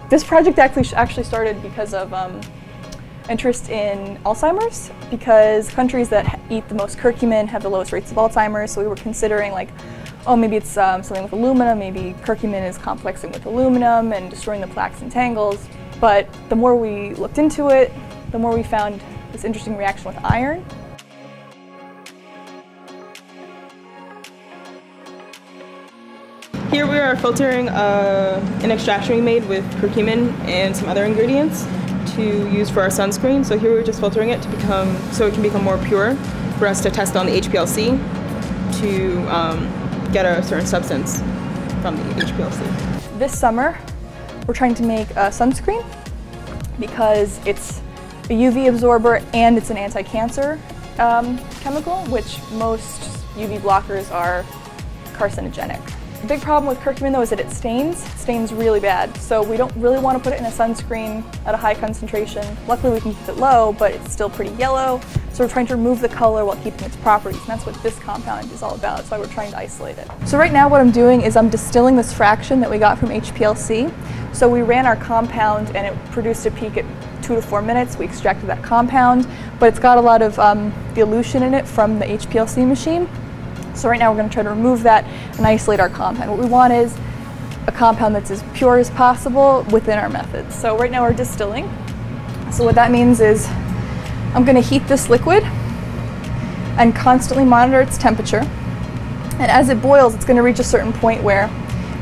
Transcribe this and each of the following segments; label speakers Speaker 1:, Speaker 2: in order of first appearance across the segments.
Speaker 1: This project actually started because of interest in Alzheimer's, because countries that eat the most curcumin have the lowest rates of Alzheimer's. So we were considering, like, oh, maybe it's something with aluminum, maybe curcumin is complexing with aluminum and destroying the plaques and tangles. But the more we looked into it, the more we found this interesting reaction with iron.
Speaker 2: Here we are filtering an extraction we made with curcumin and some other ingredients to use for our sunscreen. So here we're just filtering it so it can become more pure for us to test on the HPLC to get a certain substance from the HPLC.
Speaker 1: This summer we're trying to make a sunscreen because it's a UV absorber and it's an anti-cancer chemical, which most UV blockers are carcinogenic. The big problem with curcumin though is that it stains really bad. So we don't really want to put it in a sunscreen at a high concentration. Luckily we can keep it low, but it's still pretty yellow. So we're trying to remove the color while keeping its properties, and that's what this compound is all about. That's why we're trying to isolate it. So right now what I'm doing is I'm distilling this fraction that we got from HPLC. So we ran our compound and it produced a peak at 2 to 4 minutes. We extracted that compound, but it's got a lot of dilution in it from the HPLC machine. So right now we're going to try to remove that and isolate our compound. What we want is a compound that's as pure as possible within our methods. So right now we're distilling. So what that means is I'm going to heat this liquid and constantly monitor its temperature. And as it boils, it's going to reach a certain point where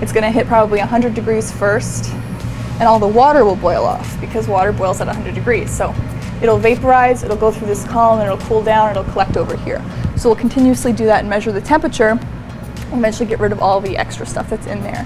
Speaker 1: it's going to hit probably 100 degrees first, and all the water will boil off because water boils at 100 degrees. So it'll vaporize, it'll go through this column, and it'll cool down, and it'll collect over here. So we'll continuously do that and measure the temperature and eventually get rid of all the extra stuff that's in there.